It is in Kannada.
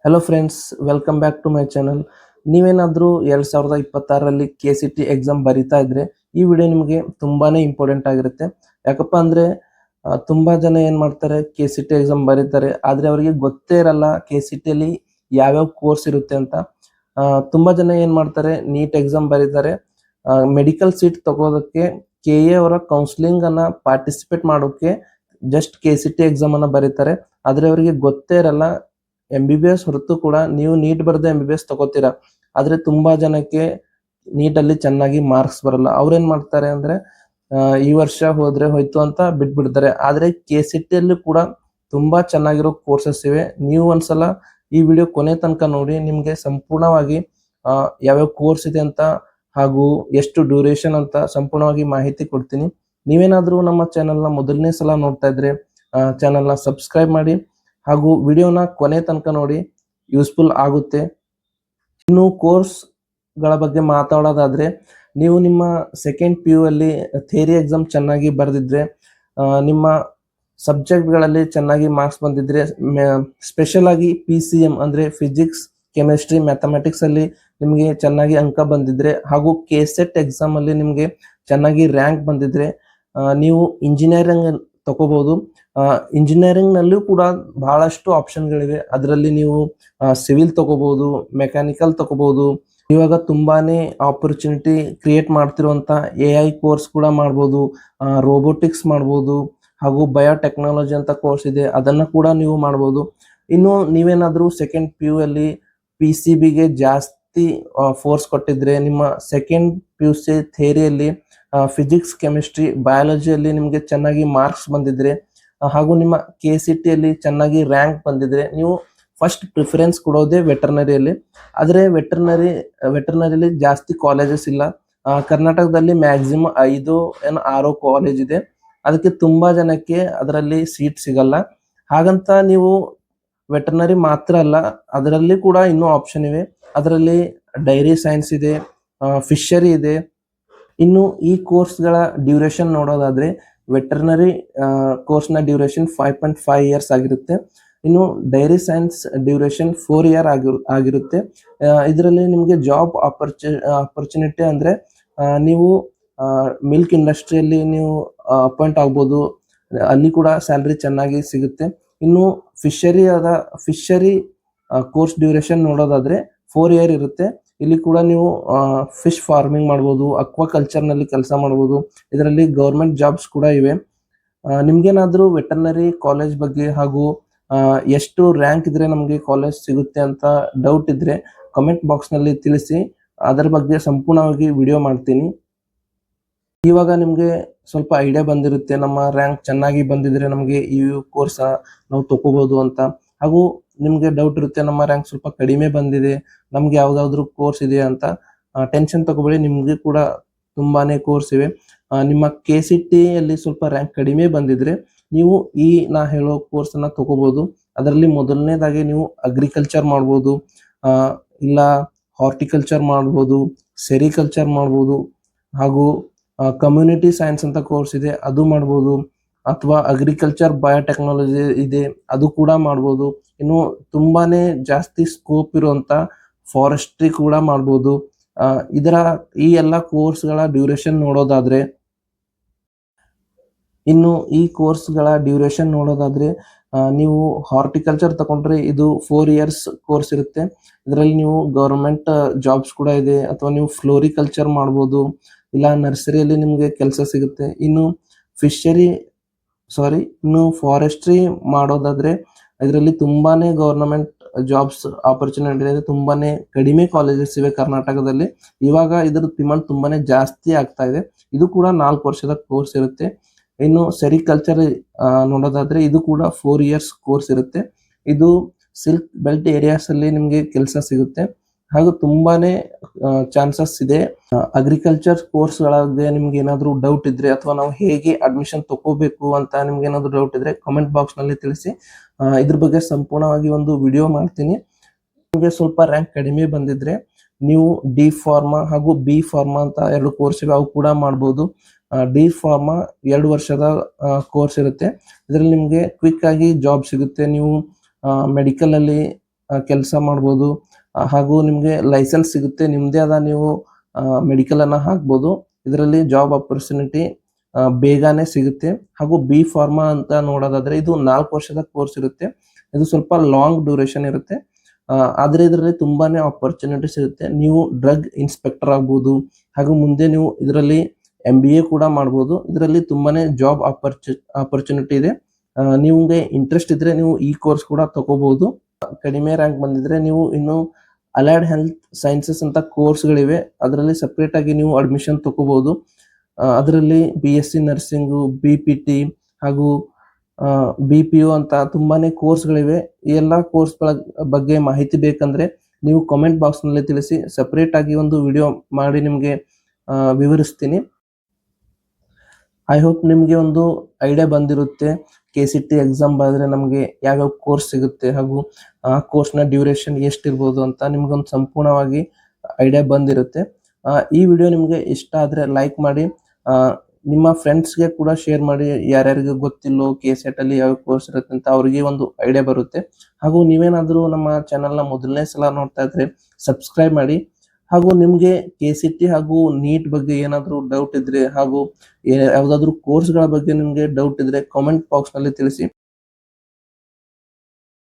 Hello friends, welcome back to my channel. ನೀವೇನಾದರೂ 2026ರಲ್ಲಿ KCT ಎಕ್ಸಾಮ್ ಬರಿತಾ ಇದ್ರೆ ಈ ವಿಡಿಯೋ ನಿಮಗೆ ತುಂಬಾನೇ ಇಂಪಾರ್ಟೆಂಟ್ ಆಗಿರುತ್ತೆ. ಯಾಕಪ್ಪ ಅಂದರೆ ತುಂಬ ಜನ ಏನು ಮಾಡ್ತಾರೆ, KCT ಎಕ್ಸಾಮ್ ಬರೀತಾರೆ, ಆದರೆ ಅವರಿಗೆ ಗೊತ್ತೇ ಇರಲ್ಲ KCTಯಲ್ಲಿ ಯಾವ್ಯಾವ ಕೋರ್ಸ್ ಇರುತ್ತೆ ಅಂತ. ತುಂಬ ಜನ ಏನು ಮಾಡ್ತಾರೆ, ನೀಟ್ ಎಕ್ಸಾಮ್ ಬರೀತಾರೆ, ಮೆಡಿಕಲ್ ಸೀಟ್ ತಗೋದಕ್ಕೆ KA ಅವರ ಕೌನ್ಸಿಲಿಂಗನ್ನು ಪಾರ್ಟಿಸಿಪೇಟ್ ಮಾಡೋಕ್ಕೆ ಜಸ್ಟ್ KCT ಎಕ್ಸಾಮನ್ನು ಬರೀತಾರೆ. ಆದರೆ ಅವರಿಗೆ ಗೊತ್ತೇ ಇರಲ್ಲ MBBS ಹೊರತು ಕೂಡ ನೀವು ನೀಟ್ ಬರೆದು MBBS ತಗೋತೀರಾ, ಆದರೆ ತುಂಬಾ ಜನಕ್ಕೆ ನೀಟಲ್ಲಿ ಚೆನ್ನಾಗಿ ಮಾರ್ಕ್ಸ್ ಬರಲ್ಲ. ಅವ್ರೇನ್ ಮಾಡ್ತಾರೆ ಅಂದ್ರೆ ಈ ವರ್ಷ ಹೋದ್ರೆ ಹೋಯ್ತು ಅಂತ ಬಿಟ್ಬಿಡ್ತಾರೆ. ಆದರೆ KCTಯಲ್ಲೂ ಕೂಡ ತುಂಬಾ ಚೆನ್ನಾಗಿರೋ ಕೋರ್ಸಸ್ ಇವೆ. ನೀವು ಒಂದ್ಸಲ ಈ ವಿಡಿಯೋ ಕೊನೆ ತನಕ ನೋಡಿ, ನಿಮಗೆ ಸಂಪೂರ್ಣವಾಗಿ ಯಾವ್ಯಾವ ಕೋರ್ಸ್ ಇದೆ ಅಂತ ಹಾಗೂ ಎಷ್ಟು ಡ್ಯೂರೇಷನ್ ಅಂತ ಸಂಪೂರ್ಣವಾಗಿ ಮಾಹಿತಿ ಕೊಡ್ತೀನಿ. ನೀವೇನಾದರೂ ನಮ್ಮ ಚಾನೆಲ್ನ ಮೊದಲನೇ ಸಲ ನೋಡ್ತಾ ಇದ್ರೆ ಚಾನೆಲ್ನ ಸಬ್ಸ್ಕ್ರೈಬ್ ಮಾಡಿ ಹಾಗೂ ವಿಡಿಯೋನ ಕೊನೆ ತನಕ ನೋಡಿ, ಯೂಸ್ಫುಲ್ ಆಗುತ್ತೆ. ಇನ್ನು ಕೋರ್ಸ್ಗಳ ಬಗ್ಗೆ ಮಾತಾಡೋದಾದ್ರೆ, ನೀವು ನಿಮ್ಮ ಸೆಕೆಂಡ್ PU ಅಲ್ಲಿ ಥಿಯರಿ ಎಕ್ಸಾಮ್ ಚೆನ್ನಾಗಿ ಬರೆದಿದ್ರೆ, ನಿಮ್ಮ ಸಬ್ಜೆಕ್ಟ್ಗಳಲ್ಲಿ ಚೆನ್ನಾಗಿ ಮಾರ್ಕ್ಸ್ ಬಂದಿದ್ರೆ, ಸ್ಪೆಷಲ್ ಆಗಿ PCM ಅಂದರೆ ಫಿಸಿಕ್ಸ್, ಕೆಮಿಸ್ಟ್ರಿ, ಮ್ಯಾಥಮೆಟಿಕ್ಸ್ ಅಲ್ಲಿ ನಿಮಗೆ ಚೆನ್ನಾಗಿ ಅಂಕ ಬಂದಿದ್ರೆ ಹಾಗೂ KCET ಎಕ್ಸಾಮ್ ಅಲ್ಲಿ ನಿಮಗೆ ಚೆನ್ನಾಗಿ ರ್ಯಾಂಕ್ ಬಂದಿದ್ರೆ ನೀವು ಇಂಜಿನಿಯರಿಂಗ್ ತಗೋಬಹುದು. ಇಂಜಿನಿಯರಿಂಗ್ ನಲ್ಲೂ ಕೂಡ ಬಹಳಷ್ಟು ಆಪ್ಷನ್ಗಳಿವೆ. ಅದರಲ್ಲಿ ನೀವು ಸಿವಿಲ್ ತಗೋಬಹುದು, ಮೆಕ್ಯಾನಿಕಲ್ ತಗೋಬಹುದು. ಇವಾಗ ತುಂಬಾನೇ ಆಪರ್ಚುನಿಟಿ ಕ್ರಿಯೇಟ್ ಮಾಡ್ತಿರುವಂತ AI ಕೋರ್ಸ್ ಕೂಡ ಮಾಡ್ಬೋದು, ರೋಬೋಟಿಕ್ಸ್ ಮಾಡ್ಬೋದು, ಹಾಗೂ ಬಯೋಟೆಕ್ನಾಲಜಿ ಅಂತ ಕೋರ್ಸ್ ಇದೆ, ಅದನ್ನ ಕೂಡ ನೀವು ಮಾಡ್ಬೋದು. ಇನ್ನು ನೀವೇನಾದ್ರೂ ಸೆಕೆಂಡ್ PU ಅಲ್ಲಿ PCBಗೆ ಜಾಸ್ತಿ ಫೋರ್ಸ್ ಕೊಟ್ಟಿದ್ರೆ, ನಿಮ್ಮ ಸೆಕೆಂಡ್ PUC ಥಿಯರಿಯಲ್ಲಿ ಫಿಸಿಕ್ಸ್, ಕೆಮಿಸ್ಟ್ರಿ, ಬಯಾಲಜಿಯಲ್ಲಿ ನಿಮಗೆ ಚೆನ್ನಾಗಿ ಮಾರ್ಕ್ಸ್ ಬಂದಿದ್ರೆ ಹಾಗೂ ನಿಮ್ಮ KCTಯಲ್ಲಿ ಚೆನ್ನಾಗಿ ರ್ಯಾಂಕ್ ಬಂದಿದ್ರೆ, ನೀವು ಫಸ್ಟ್ ಪ್ರಿಫರೆನ್ಸ್ ಕೊಡೋದೇ ವೆಟರ್ನರಿಯಲ್ಲಿ. ಆದರೆ ವೆಟರ್ನರಿಯಲ್ಲಿ ಜಾಸ್ತಿ ಕಾಲೇಜಸ್ ಇಲ್ಲ. ಕರ್ನಾಟಕದಲ್ಲಿ ಮ್ಯಾಕ್ಸಿಮಮ್ 5 ಏನು 6 ಕಾಲೇಜ್ ಇದೆ. ಅದಕ್ಕೆ ತುಂಬಾ ಜನಕ್ಕೆ ಅದರಲ್ಲಿ ಸೀಟ್ ಸಿಗಲ್ಲ. ಹಾಗಂತ ನೀವು ವೆಟರ್ನರಿ ಮಾತ್ರ ಅಲ್ಲ, ಅದರಲ್ಲಿ ಕೂಡ ಇನ್ನೂ ಆಪ್ಷನ್ ಇವೆ. ಅದರಲ್ಲಿ ಡೈರಿ ಸೈನ್ಸ್ ಇದೆ, ಫಿಶರಿ ಇದೆ. ಇನ್ನು ಈ ಕೋರ್ಸ್ಗಳ ಡ್ಯೂರೇಷನ್ ನೋಡೋದಾದ್ರೆ, ವೆಟರ್ನರಿ ಕೋರ್ಸ್ನ ಡ್ಯೂರೇಷನ್ 5.5 ಇಯರ್ಸ್ ಆಗಿರುತ್ತೆ. ಇನ್ನು ಡೈರಿ ಸೈನ್ಸ್ ಡ್ಯೂರೇಷನ್ 4 ಇಯರ್ ಆಗಿರುತ್ತೆ. ಇದರಲ್ಲಿ ನಿಮಗೆ ಜಾಬ್ ಆಪರ್ಚುನಿಟಿ ಅಂದ್ರೆ ನೀವು ಮಿಲ್ಕ್ ಇಂಡಸ್ಟ್ರಿಯಲ್ಲಿ ನೀವು ಅಪಾಯಿಂಟ್ ಆಗ್ಬೋದು, ಅಲ್ಲಿ ಕೂಡ ಸ್ಯಾಲ್ರಿ ಚೆನ್ನಾಗಿ ಸಿಗುತ್ತೆ. ಇನ್ನು ಫಿಶರಿ ಕೋರ್ಸ್ ಡ್ಯೂರೇಷನ್ ನೋಡೋದಾದ್ರೆ 4 ಇಯರ್ ಇರುತ್ತೆ. ಇಲ್ಲಿ ಕೂಡ ನೀವು ಫಿಶ್ ಫಾರ್ಮಿಂಗ್ ಮಾಡ್ಬೋದು, ಅಕ್ವಾಕಲ್ಚರ್ನಲ್ಲಿ ಕೆಲಸ ಮಾಡ್ಬೋದು. ಇದರಲ್ಲಿ ಗೌರ್ಮೆಂಟ್ ಜಾಬ್ಸ್ ಕೂಡ ಇವೆ. ನಿಮ್ಗೇನಾದ್ರೂ ವೆಟರ್ನರಿ ಕಾಲೇಜ್ ಬಗ್ಗೆ ಹಾಗೂ ಎಷ್ಟು ರ್ಯಾಂಕ್ ಇದ್ರೆ ನಮಗೆ ಕಾಲೇಜ್ ಸಿಗುತ್ತೆ ಅಂತ ಡೌಟ್ ಇದ್ರೆ ಕಮೆಂಟ್ ಬಾಕ್ಸ್ನಲ್ಲಿ ತಿಳಿಸಿ, ಅದರ ಬಗ್ಗೆ ಸಂಪೂರ್ಣವಾಗಿ ವಿಡಿಯೋ ಮಾಡ್ತೀನಿ. ಇವಾಗ ನಿಮಗೆ ಸ್ವಲ್ಪ ಐಡಿಯಾ ಬಂದಿರುತ್ತೆ, ನಮ್ಮ ರ್ಯಾಂಕ್ ಚೆನ್ನಾಗಿ ಬಂದಿದ್ರೆ ನಮಗೆ ಈ ಕೋರ್ಸ್ ನಾವು ತಗೋಬಹುದು ಅಂತ. ಹಾಗೂ ನಿಮಗೆ ಡೌಟ್ ಇರುತ್ತೆ, ನಮ್ಮ ರ್ಯಾಂಕ್ ಸ್ವಲ್ಪ ಕಡಿಮೆ ಬಂದಿದೆ, ನಮ್ಗೆ ಯಾವ್ದಾದ್ರು ಕೋರ್ಸ್ ಇದೆ ಅಂತ. ಟೆನ್ಷನ್ ತಗೋಬೇಡಿ, ನಿಮ್ಗೆ ಕೂಡ ತುಂಬಾನೇ ಕೋರ್ಸ್ ಇವೆ. ನಿಮ್ಮ KCTಯಲ್ಲಿ ಸ್ವಲ್ಪ ರ್ಯಾಂಕ್ ಕಡಿಮೆ ಬಂದಿದ್ರೆ ನೀವು ನಾ ಹೇಳೋ ಕೋರ್ಸ್ ಅನ್ನ ತಗೋಬಹುದು. ಅದರಲ್ಲಿ ಮೊದಲನೇದಾಗಿ ನೀವು ಅಗ್ರಿಕಲ್ಚರ್ ಮಾಡ್ಬೋದು, ಇಲ್ಲ ಹಾರ್ಟಿಕಲ್ಚರ್ ಮಾಡ್ಬೋದು, ಸೆರಿಕಲ್ಚರ್ ಮಾಡ್ಬೋದು, ಹಾಗೂ ಕಮ್ಯುನಿಟಿ ಸೈನ್ಸ್ ಅಂತ ಕೋರ್ಸ್ ಇದೆ, ಅದು ಮಾಡ್ಬೋದು. ಅಥವಾ ಅಗ್ರಿಕಲ್ಚರ್ ಬಯೋಟೆಕ್ನಾಲಜಿ ಇದೆ, ಅದು ಕೂಡ ಮಾಡ್ಬೋದು. ಇನ್ನು ತುಂಬಾನೇ ಜಾಸ್ತಿ ಸ್ಕೋಪ್ ಇರುವಂತ ಫಾರೆಸ್ಟ್ರಿ ಕೂಡ ಮಾಡ್ಬೋದು. ಈ ಎಲ್ಲ ಕೋರ್ಸ್ಗಳ ಡ್ಯೂರೇಷನ್ ನೋಡೋದಾದ್ರೆ, ಇನ್ನು ಈ ಕೋರ್ಸ್ಗಳ ಡ್ಯೂರೇಷನ್ ನೋಡೋದಾದ್ರೆ ನೀವು ಹಾರ್ಟಿಕಲ್ಚರ್ ತಗೊಂಡ್ರೆ ಇದು 4 ಇಯರ್ಸ್ ಕೋರ್ಸ್ ಇರುತ್ತೆ. ಇದರಲ್ಲಿ ನೀವು ಗವರ್ಮೆಂಟ್ ಜಾಬ್ಸ್ ಕೂಡ ಇದೆ. ಅಥವಾ ನೀವು ಫ್ಲೋರಿಕಲ್ಚರ್ ಮಾಡ್ಬೋದು, ಇಲ್ಲ ನರ್ಸರಿಯಲ್ಲಿ ನಿಮಗೆ ಕೆಲಸ ಸಿಗುತ್ತೆ. ಇನ್ನು ಫಾರೆಸ್ಟ್ರಿ ಮಾಡೋದಾದ್ರೆ ಇದರಲ್ಲಿ ತುಂಬಾನೇ ಗವರ್ನಮೆಂಟ್ ಜಾಬ್ಸ್ ಆಪರ್ಚುನಿಟಿ ಇದೆ. ತುಂಬಾನೇ ಕಡಿಮೆ ಕಾಲೇಜಸ್ ಇವೆ ಕರ್ನಾಟಕದಲ್ಲಿ. ಇವಾಗ ಇದ್ರ ಡಿಮಾಂಡ್ ತುಂಬಾನೇ ಜಾಸ್ತಿ ಆಗ್ತಾ ಇದೆ. ಇದು ಕೂಡ 4 ವರ್ಷದ ಕೋರ್ಸ್ ಇರುತ್ತೆ. ಇನ್ನು ಸೆರಿಕಲ್ಚರ್ ನೋಡೋದಾದ್ರೆ ಇದು ಕೂಡ 4 ಇಯರ್ಸ್ ಕೋರ್ಸ್ ಇರುತ್ತೆ. ಇದು ಸಿಲ್ಕ್ ಬೆಲ್ಟ್ ಏರಿಯಾಸ್ ಅಲ್ಲಿ ನಿಮಗೆ ಕೆಲಸ ಸಿಗುತ್ತೆ ಹಾಗೂ ತುಂಬಾನೇ ಚಾನ್ಸಸ್ ಇದೆ. ಅಗ್ರಿಕಲ್ಚರ್ ಕೋರ್ಸ್ ಗಳಿಗೆ ನಿಮ್ಗೆ ಏನಾದ್ರು ಡೌಟ್ ಇದ್ರೆ, ಅಥವಾ ನಾವು ಹೇಗೆ ಅಡ್ಮಿಷನ್ ತಗೋಬೇಕು ಅಂತ ನಿಮ್ಗೆ ಏನಾದ್ರು ಡೌಟ್ ಇದ್ರೆ ಕಮೆಂಟ್ ಬಾಕ್ಸ್ ನಲ್ಲಿ ತಿಳಿಸಿ. ಇದ್ರ ಬಗ್ಗೆ ಸಂಪೂರ್ಣವಾಗಿ ಒಂದು ವಿಡಿಯೋ ಮಾಡ್ತೀನಿ. ನಿಮಗೆ ಸ್ವಲ್ಪ ರ್ಯಾಂಕ್ ಕಡಿಮೆ ಬಂದಿದ್ರೆ ನೀವು D ಫಾರ್ಮಾ ಹಾಗೂ B ಫಾರ್ಮಾ ಅಂತ 2 ಕೋರ್ಸ್ ಇವೆ, ಅವು ಕೂಡ ಮಾಡ್ಬೋದು. D ಫಾರ್ಮಾ 2 ವರ್ಷದ ಕೋರ್ಸ್ ಇರುತ್ತೆ. ಇದರಲ್ಲಿ ನಿಮಗೆ ಕ್ವಿಕ್ ಆಗಿ ಜಾಬ್ ಸಿಗುತ್ತೆ. ನೀವು ಮೆಡಿಕಲ್ ಅಲ್ಲಿ ಕೆಲಸ ಮಾಡ್ಬೋದು. ಹಾಗೂ ನಿಮಗೆ ಲೈಸೆನ್ಸ್ ಸಿಗುತ್ತೆ, ನಿಮ್ಮದೇ ಆದ ನೀವು ಮೆಡಿಕಲನ್ನು ಹಾಕ್ಬೋದು. ಇದರಲ್ಲಿ ಜಾಬ್ ಆಪರ್ಚುನಿಟಿ ಬೇಗನೆ ಸಿಗುತ್ತೆ. ಹಾಗೂ ಬಿ ಫಾರ್ಮಾ ಅಂತ ನೋಡೋದಾದ್ರೆ ಇದು 4 ವರ್ಷದ ಕೋರ್ಸ್ ಇರುತ್ತೆ. ಇದು ಸ್ವಲ್ಪ ಲಾಂಗ್ ಡ್ಯೂರೇಷನ್ ಇರುತ್ತೆ. ಆದರೆ ಇದರಲ್ಲಿ ತುಂಬಾನೇ ಆಪರ್ಚುನಿಟೀಸ್ ಇರುತ್ತೆ. ನೀವು ಡ್ರಗ್ ಇನ್ಸ್ಪೆಕ್ಟರ್ ಆಗ್ಬೋದು, ಹಾಗೂ ಮುಂದೆ ನೀವು ಇದರಲ್ಲಿ MBA ಕೂಡ ಮಾಡ್ಬೋದು. ಇದರಲ್ಲಿ ತುಂಬಾನೇ ಜಾಬ್ ಆಪರ್ಚುನಿಟಿ ಇದೆ. ನಿಮ್ಗೆ ಇಂಟ್ರೆಸ್ಟ್ ಇದ್ರೆ ನೀವು ಈ ಕೋರ್ಸ್ ಕೂಡ ತಗೋಬಹುದು. ಕಡಿಮೆ ರ್ಯಾಂಕ್ ಬಂದಿದ್ರೆ ನೀವು ಇನ್ನು ಅಲೈಡ್ ಹೆಲ್ತ್ ಸೈನ್ಸಸ್ ಅಂತ ಕೋರ್ಸ್ಗಳಿವೆ, ಅದರಲ್ಲಿ ಸಪ್ರೇಟ್ ಆಗಿ ನೀವು ಅಡ್ಮಿಷನ್ ತಗೋಬಹುದು. ಅದರಲ್ಲಿ BSc ನರ್ಸಿಂಗು, BPT ಹಾಗೂ BPO ಅಂತ ತುಂಬಾನೇ ಕೋರ್ಸ್ಗಳಿವೆ. ಈ ಎಲ್ಲ ಕೋರ್ಸ್ಗಳ ಬಗ್ಗೆ ಮಾಹಿತಿ ಬೇಕಂದ್ರೆ ನೀವು ಕಾಮೆಂಟ್ ಬಾಕ್ಸ್ನಲ್ಲಿ ತಿಳಿಸಿ, ಸಪ್ರೇಟ್ ಆಗಿ ಒಂದು ವಿಡಿಯೋ ಮಾಡಿ ನಿಮಗೆ ವಿವರಿಸ್ತೀನಿ. ಐ ಹೋಪ್ ನಿಮಗೆ ಒಂದು ಐಡಿಯಾ ಬಂದಿರುತ್ತೆ. KCT ಎಕ್ಸಾಮ್ ಬರೆದ್ರೆ ನಮಗೆ ಯಾವ್ಯಾವ ಕೋರ್ಸ್ ಸಿಗುತ್ತೆ ಹಾಗೂ ಆ ಕೋರ್ಸ್ನ ಡ್ಯೂರೇಷನ್ ಎಷ್ಟಿರ್ಬೋದು ಅಂತ ನಿಮ್ಗೊಂದು ಸಂಪೂರ್ಣವಾಗಿ ಐಡಿಯಾ ಬಂದಿರುತ್ತೆ. ಈ ವಿಡಿಯೋ ನಿಮಗೆ ಇಷ್ಟ ಆದರೆ ಲೈಕ್ ಮಾಡಿ, ನಿಮ್ಮ ಫ್ರೆಂಡ್ಸ್ಗೆ ಕೂಡ ಶೇರ್ ಮಾಡಿ. ಯಾರ್ಯಾರಿಗೆ ಗೊತ್ತಿಲ್ಲೋ KCET ಅಲ್ಲಿ ಯಾವ ಕೋರ್ಸ್ ಇರುತ್ತೆ ಅಂತ ಅವರಿಗೆ ಒಂದು ಐಡಿಯಾ ಬರುತ್ತೆ. ಹಾಗೂ ನೀವೇನಾದರೂ ನಮ್ಮ ಚಾನಲ್ನ ಮೊದಲನೇ ಸಲ ನೋಡ್ತಾ ಇದ್ರೆ ಸಬ್ಸ್ಕ್ರೈಬ್ ಮಾಡಿ. ಹಾಗೂ ನಿಮಗೆ KCT ಹಾಗೂ ನೀಟ್ ಬಗ್ಗೆ ಏನಾದರೂ ಡೌಟ್ ಇದ್ರೆ ಹಾಗೂ ಯಾವುದಾದ್ರೂ ಕೋರ್ಸ್ಗಳ ಬಗ್ಗೆ ನಿಮಗೆ ಡೌಟ್ ಇದ್ರೆ ಕಾಮೆಂಟ್ ಬಾಕ್ಸ್ನಲ್ಲಿ ತಿಳಿಸಿ.